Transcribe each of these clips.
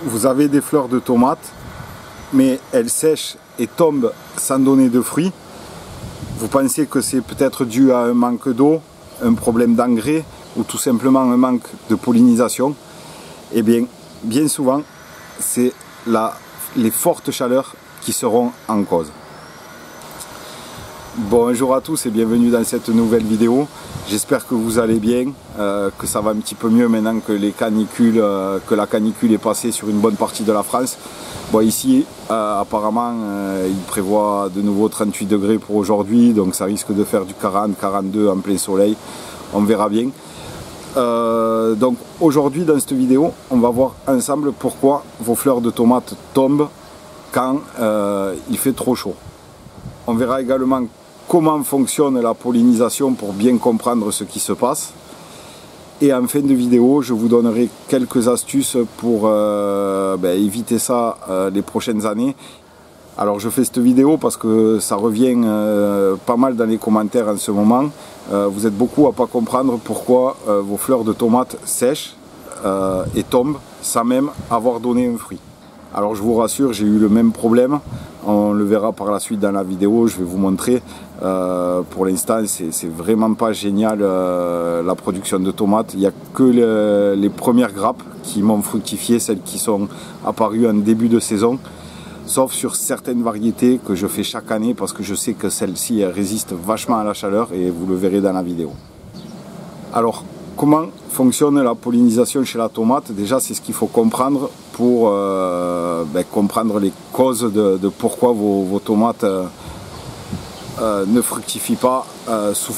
vous avez des fleurs de tomates, mais elles sèchent et tombent sans donner de fruits. Vous pensez que c'est peut-être dû à un manque d'eau, un problème d'engrais ou tout simplement un manque de pollinisation. Eh bien, bien souvent, c'est les fortes chaleurs qui seront en cause. Bonjour à tous et bienvenue dans cette nouvelle vidéo. J'espère que vous allez bien, que ça va un petit peu mieux maintenant que la canicule est passée sur une bonne partie de la France. Bon, ici, apparemment, il prévoit de nouveau 38 degrés pour aujourd'hui, donc ça risque de faire du 40-42 en plein soleil. On verra bien. Donc aujourd'hui, dans cette vidéo, on va voir ensemble pourquoi vos fleurs de tomates tombent quand il fait trop chaud. On verra également comment fonctionne la pollinisation pour bien comprendre ce qui se passe. Et en fin de vidéo, je vous donnerai quelques astuces pour éviter ça les prochaines années. Alors je fais cette vidéo parce que ça revient pas mal dans les commentaires en ce moment. Vous êtes beaucoup à ne pas comprendre pourquoi vos fleurs de tomates sèchent et tombent sans même avoir donné un fruit. Alors je vous rassure, j'ai eu le même problème. On le verra par la suite dans la vidéo, je vais vous montrer. Pour l'instant, c'est vraiment pas génial la production de tomates. Il n'y a que les premières grappes qui m'ont fructifié, celles qui sont apparues en début de saison. Sauf sur certaines variétés que je fais chaque année parce que je sais que celles-ci résistent vachement à la chaleur et vous le verrez dans la vidéo. Alors, comment fonctionne la pollinisation chez la tomate? Déjà, c'est ce qu'il faut comprendre pour comprendre les causes de pourquoi vos tomates ne fructifient pas sous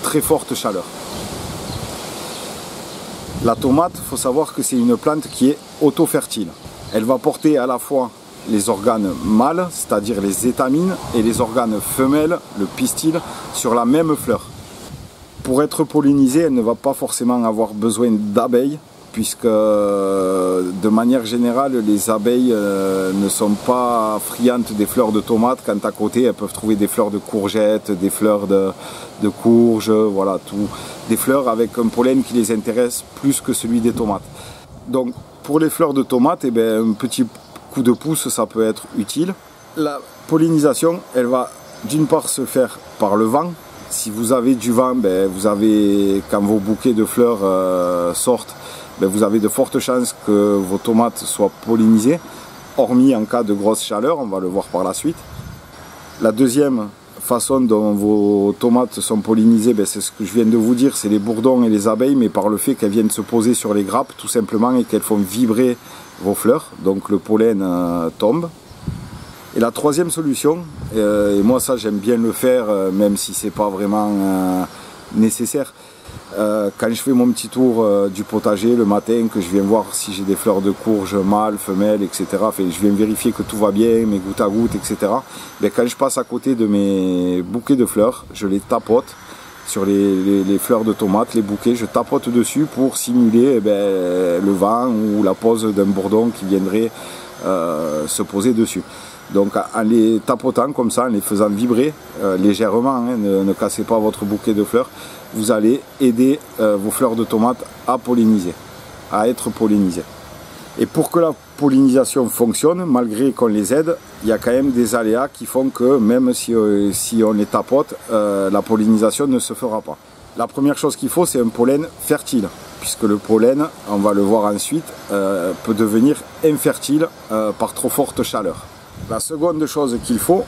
très forte chaleur. La tomate, il faut savoir que c'est une plante qui est auto-fertile. Elle va porter à la fois les organes mâles, c'est-à-dire les étamines, et les organes femelles, le pistil, sur la même fleur. Pour être pollinisée, elle ne va pas forcément avoir besoin d'abeilles, puisque de manière générale, les abeilles ne sont pas friandes des fleurs de tomates, quand à côté elles peuvent trouver des fleurs de courgettes, des fleurs de courges, voilà, des fleurs avec un pollen qui les intéresse plus que celui des tomates. Donc pour les fleurs de tomates, un petit coup de pouce, ça peut être utile. La pollinisation, elle va d'une part se faire par le vent. Si vous avez du vent, quand vos bouquets de fleurs sortent, vous avez de fortes chances que vos tomates soient pollinisées, hormis en cas de grosse chaleur, on va le voir par la suite. La deuxième façon dont vos tomates sont pollinisées, c'est ce que je viens de vous dire, c'est les bourdons et les abeilles, mais par le fait qu'elles viennent se poser sur les grappes, tout simplement, et qu'elles font vibrer vos fleurs, donc le pollen tombe. Et la troisième solution, et moi ça j'aime bien le faire, même si c'est pas vraiment nécessaire, quand je fais mon petit tour du potager le matin, que je viens voir si j'ai des fleurs de courge mâles, femelles, etc. Je viens vérifier que tout va bien, mes gouttes à gouttes, etc. Quand je passe à côté de mes bouquets de fleurs, je les tapote sur les fleurs de tomates, les bouquets, je tapote dessus pour simuler le vent ou la pose d'un bourdon qui viendrait se poser dessus. Donc en les tapotant comme ça, en les faisant vibrer légèrement, ne cassez pas votre bouquet de fleurs, vous allez aider vos fleurs de tomates à polliniser, à être pollinisées. Et pour que la pollinisation fonctionne, malgré qu'on les aide, il y a quand même des aléas qui font que même si on les tapote, la pollinisation ne se fera pas. La première chose qu'il faut, c'est un pollen fertile, puisque le pollen, on va le voir ensuite, peut devenir infertile par trop forte chaleur. La seconde chose qu'il faut,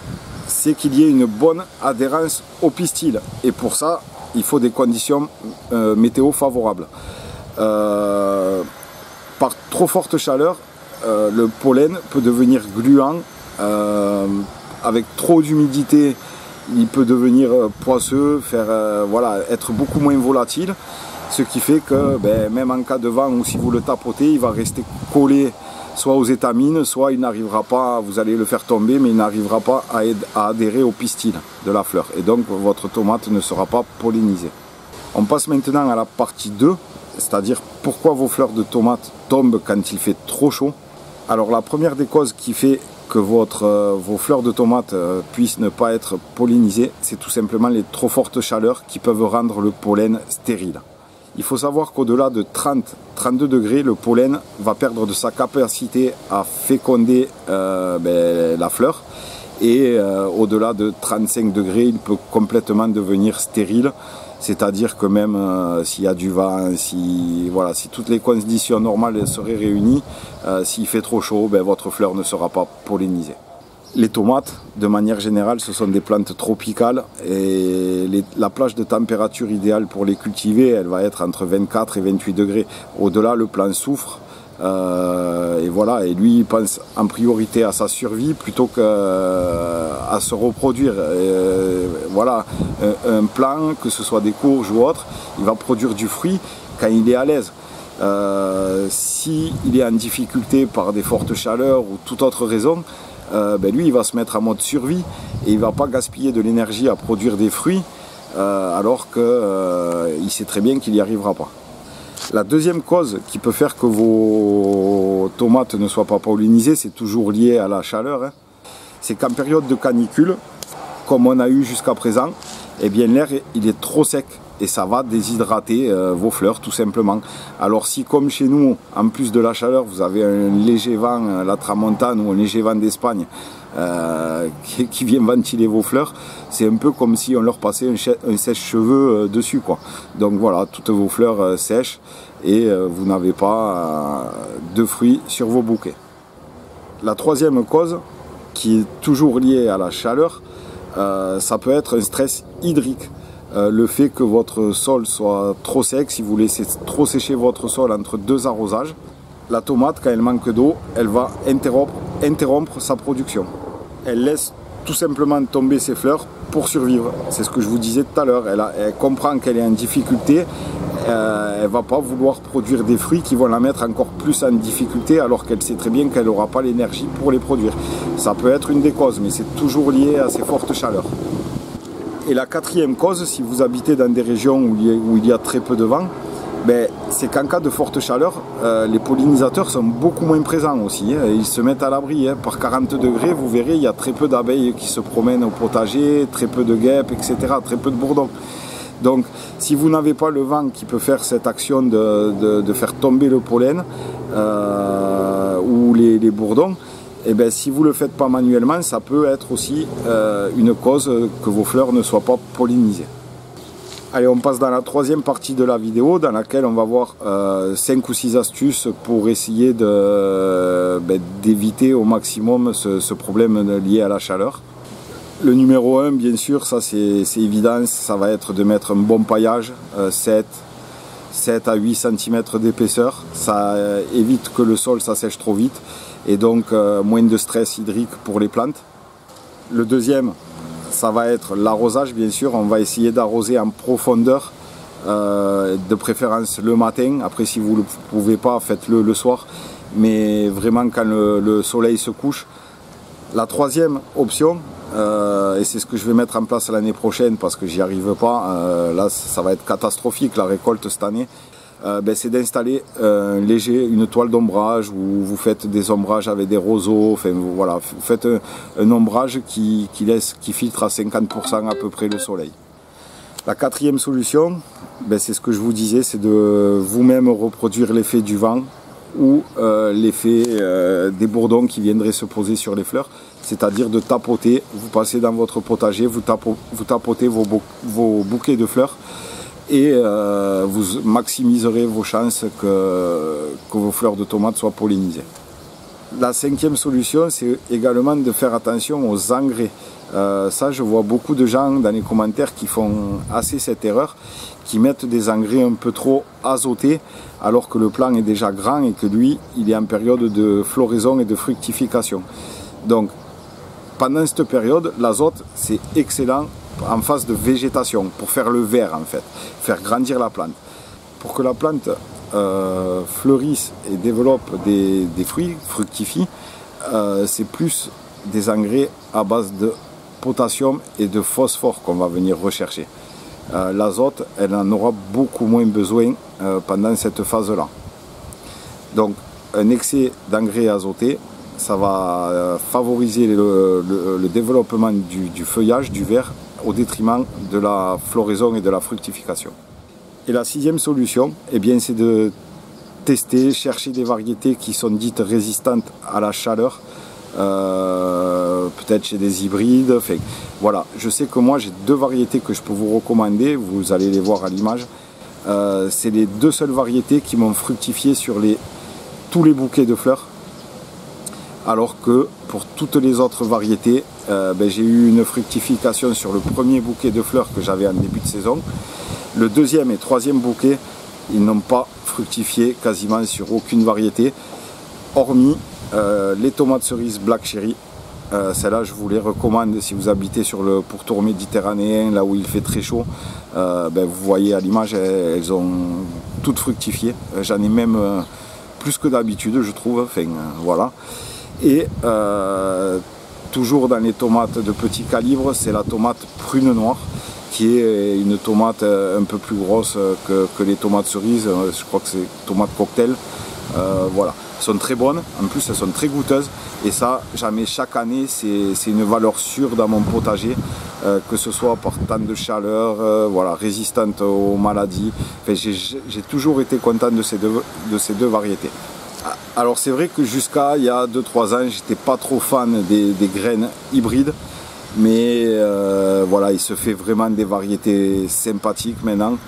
c'est qu'il y ait une bonne adhérence au pistil. Et pour ça, il faut des conditions météo favorables. Par trop forte chaleur, le pollen peut devenir gluant. Avec trop d'humidité, il peut devenir poisseux, être beaucoup moins volatile. Ce qui fait que même en cas de vent ou si vous le tapotez, il va rester collé soit aux étamines, soit il n'arrivera pas, vous allez le faire tomber, mais il n'arrivera pas à adhérer au pistil de la fleur. Et donc votre tomate ne sera pas pollinisée. On passe maintenant à la partie 2, c'est-à-dire pourquoi vos fleurs de tomates tombent quand il fait trop chaud. Alors la première des causes qui fait que vos fleurs de tomates puissent ne pas être pollinisées, c'est tout simplement les trop fortes chaleurs qui peuvent rendre le pollen stérile. Il faut savoir qu'au-delà de 30-32 degrés, le pollen va perdre de sa capacité à féconder la fleur. Et au-delà de 35 degrés, il peut complètement devenir stérile. C'est-à-dire que même s'il y a du vent, si toutes les conditions normales seraient réunies, s'il fait trop chaud, votre fleur ne sera pas pollinisée. Les tomates, de manière générale, ce sont des plantes tropicales et la plage de température idéale pour les cultiver, elle va être entre 24 et 28 degrés. Au-delà, le plant souffre et lui, il pense en priorité à sa survie plutôt qu'à se reproduire. Un plant, que ce soit des courges ou autre, il va produire du fruit quand il est à l'aise. S'il est en difficulté par des fortes chaleurs ou toute autre raison, lui il va se mettre en mode survie et il ne va pas gaspiller de l'énergie à produire des fruits alors qu'il sait très bien qu'il n'y arrivera pas. La deuxième cause qui peut faire que vos tomates ne soient pas pollinisées, c'est toujours lié à la chaleur. C'est qu'en période de canicule, comme on a eu jusqu'à présent, l'air il est trop sec et ça va déshydrater vos fleurs tout simplement. Alors si comme chez nous, en plus de la chaleur, vous avez un léger vent, la tramontane ou un léger vent d'Espagne qui vient ventiler vos fleurs, c'est un peu comme si on leur passait un sèche-cheveux dessus, quoi. Donc voilà, toutes vos fleurs sèchent et vous n'avez pas de fruits sur vos bouquets. La troisième cause, qui est toujours liée à la chaleur, ça peut être un stress hydrique. Le fait que votre sol soit trop sec, si vous laissez trop sécher votre sol entre deux arrosages, la tomate, quand elle manque d'eau, elle va interrompre sa production. Elle laisse tout simplement tomber ses fleurs pour survivre. C'est ce que je vous disais tout à l'heure. Elle comprend qu'elle est en difficulté. Elle ne va pas vouloir produire des fruits qui vont la mettre encore plus en difficulté alors qu'elle sait très bien qu'elle n'aura pas l'énergie pour les produire. Ça peut être une des causes, mais c'est toujours lié à ces fortes chaleurs. Et la quatrième cause, si vous habitez dans des régions où il y a très peu de vent, c'est qu'en cas de forte chaleur, les pollinisateurs sont beaucoup moins présents aussi. Ils se mettent à l'abri. Par 40 degrés, vous verrez, il y a très peu d'abeilles qui se promènent au potager, très peu de guêpes, etc., très peu de bourdons. Donc, si vous n'avez pas le vent qui peut faire cette action de faire tomber le pollen ou les bourdons, si vous ne le faites pas manuellement, ça peut être aussi une cause que vos fleurs ne soient pas pollinisées. Allez, on passe dans la troisième partie de la vidéo dans laquelle on va voir 5 ou 6 astuces pour essayer d'éviter au maximum ce problème lié à la chaleur. Le numéro 1, bien sûr, ça c'est évident, ça va être de mettre un bon paillage, 7 à 8 cm d'épaisseur. Ça évite que le sol s'assèche trop vite et donc moins de stress hydrique pour les plantes. Le deuxième, ça va être l'arrosage, bien sûr. On va essayer d'arroser en profondeur, de préférence le matin. Après, si vous ne pouvez pas, faites-le le soir, mais vraiment quand le soleil se couche. La troisième option, et c'est ce que je vais mettre en place l'année prochaine parce que j'y arrive pas, là ça va être catastrophique la récolte cette année, c'est d'installer une toile d'ombrage où vous faites des ombrages avec des roseaux, enfin voilà, vous faites un ombrage qui filtre à 50% à peu près le soleil. La quatrième solution, c'est ce que je vous disais, c'est de vous-même reproduire l'effet du vent ou l'effet des bourdons qui viendraient se poser sur les fleurs, c'est-à-dire de tapoter. Vous passez dans votre potager, vous tapotez vos bouquets de fleurs et vous maximiserez vos chances que vos fleurs de tomates soient pollinisées. La cinquième solution, c'est également de faire attention aux engrais. Ça, je vois beaucoup de gens dans les commentaires qui font assez cette erreur, qui mettent des engrais un peu trop azotés alors que le plant est déjà grand et que lui, il est en période de floraison et de fructification. Donc, pendant cette période, l'azote, c'est excellent en phase de végétation, pour faire le vert en fait, faire grandir la plante. Pour que la plante fleurisse et développe des fruits, fructifie, c'est plus des engrais à base de potassium et de phosphore qu'on va venir rechercher. L'azote, elle en aura beaucoup moins besoin pendant cette phase-là. Donc, un excès d'engrais azotés, ça va favoriser le développement du feuillage, du vert, au détriment de la floraison et de la fructification. Et la sixième solution, eh bien, c'est de tester, chercher des variétés qui sont dites résistantes à la chaleur, peut-être chez des hybrides. Enfin, voilà, je sais que moi j'ai deux variétés que je peux vous recommander, vous allez les voir à l'image. C'est les deux seules variétés qui m'ont fructifié sur tous les bouquets de fleurs, alors que pour toutes les autres variétés, j'ai eu une fructification sur le premier bouquet de fleurs que j'avais en début de saison. Le deuxième et troisième bouquet, ils n'ont pas fructifié quasiment sur aucune variété, hormis les tomates cerises Black Cherry. Celles-là, je vous les recommande si vous habitez sur le pourtour méditerranéen, là où il fait très chaud. Vous voyez à l'image, elles ont toutes fructifié. J'en ai même plus que d'habitude, je trouve. Enfin, voilà. Et toujours dans les tomates de petit calibre, c'est la tomate prune noire, qui est une tomate un peu plus grosse que les tomates cerises. Je crois que c'est tomate cocktail. Voilà, elles sont très bonnes, en plus elles sont très goûteuses, et ça, jamais chaque année, c'est une valeur sûre dans mon potager, que ce soit par temps de chaleur, voilà, résistante aux maladies. Enfin, j'ai toujours été content de ces deux variétés. Alors c'est vrai que jusqu'à il y a 2-3 ans, j'étais pas trop fan des graines hybrides, mais voilà, il se fait vraiment des variétés sympathiques maintenant.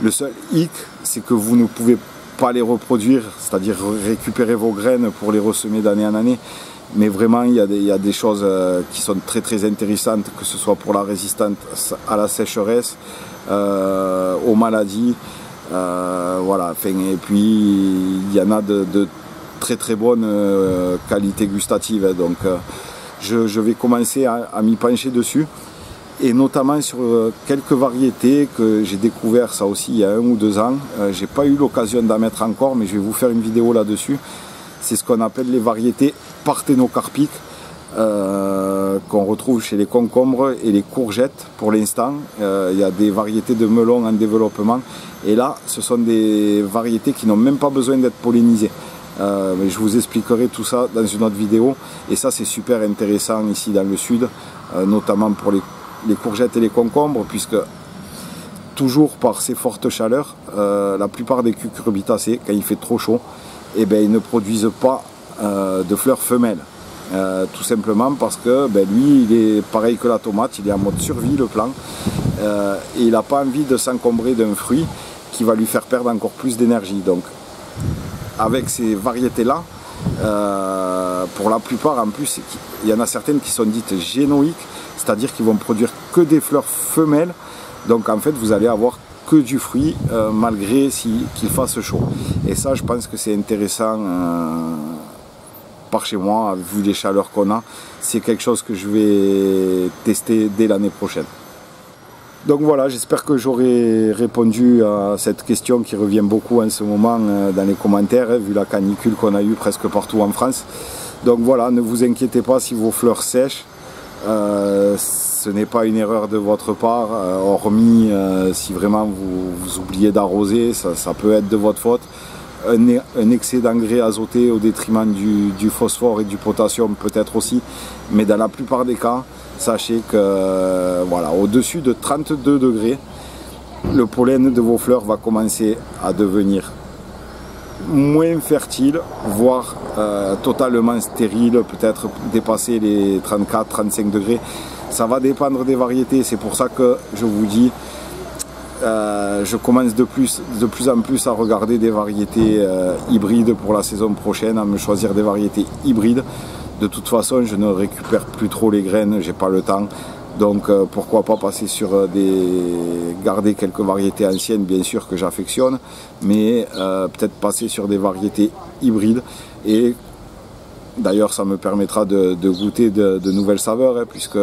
Le seul hic, c'est que vous ne pouvez pas les reproduire, c'est-à-dire récupérer vos graines pour les ressemer d'année en année. Mais vraiment, il y a des choses qui sont très très intéressantes, que ce soit pour la résistance à la sécheresse, aux maladies, voilà. Enfin, et puis il y en a de très très bonnes qualités gustatives. Donc je vais commencer à m'y pencher dessus, et notamment sur quelques variétés que j'ai découvert ça aussi il y a 1 ou 2 ans. J'ai pas eu l'occasion d'en mettre encore, mais je vais vous faire une vidéo là-dessus. C'est ce qu'on appelle les variétés parthénocarpiques, qu'on retrouve chez les concombres et les courgettes pour l'instant. Il y a des variétés de melons en développement, et là ce sont des variétés qui n'ont même pas besoin d'être pollinisées. Mais je vous expliquerai tout ça dans une autre vidéo, et ça c'est super intéressant ici dans le sud, notamment pour les courgettes et les concombres, puisque toujours par ces fortes chaleurs, la plupart des cucurbitacées, quand il fait trop chaud, ils ne produisent pas de fleurs femelles, tout simplement parce que lui il est pareil que la tomate, il est en mode survie, le plant, et il n'a pas envie de s'encombrer d'un fruit qui va lui faire perdre encore plus d'énergie. Donc avec ces variétés là, pour la plupart en plus, il y en a certaines qui sont dites génoïques, c'est-à-dire qu'ils vont produire que des fleurs femelles. Donc en fait vous allez avoir que du fruit, malgré qu'il fasse chaud. Et ça, je pense que c'est intéressant par chez moi, vu les chaleurs qu'on a. C'est quelque chose que je vais tester dès l'année prochaine. Donc voilà, j'espère que j'aurai répondu à cette question qui revient beaucoup en ce moment dans les commentaires, vu la canicule qu'on a eue presque partout en France. Donc voilà, ne vous inquiétez pas si vos fleurs sèchent. Ce n'est pas une erreur de votre part, hormis si vraiment vous oubliez d'arroser, ça peut être de votre faute. Un excès d'engrais azoté au détriment du phosphore et du potassium peut-être aussi, mais dans la plupart des cas, sachez que voilà, au-dessus de 32 degrés, le pollen de vos fleurs va commencer à devenir moins fertile, voire totalement stérile, peut-être dépasser les 34-35 degrés. Ça va dépendre des variétés, c'est pour ça que je vous dis, je commence de plus en plus à regarder des variétés hybrides pour la saison prochaine, à me choisir des variétés hybrides. De toute façon, je ne récupère plus trop les graines, j'ai pas le temps. Donc pourquoi pas passer sur garder quelques variétés anciennes, bien sûr, que j'affectionne, mais peut-être passer sur des variétés hybrides. Et d'ailleurs ça me permettra de goûter de nouvelles saveurs, hein, puisque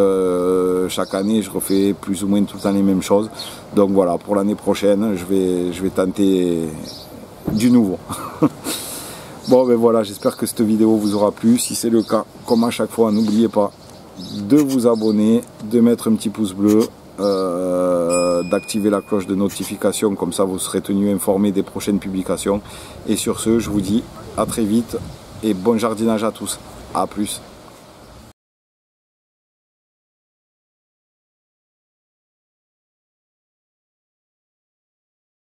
chaque année je refais plus ou moins tout le temps les mêmes choses. Donc voilà, pour l'année prochaine je vais tenter du nouveau. Bon ben voilà, j'espère que cette vidéo vous aura plu. Si c'est le cas, comme à chaque fois, n'oubliez pas de vous abonner, de mettre un petit pouce bleu, d'activer la cloche de notification, comme ça vous serez tenu informé des prochaines publications. Et sur ce, je vous dis à très vite et bon jardinage à tous. A plus.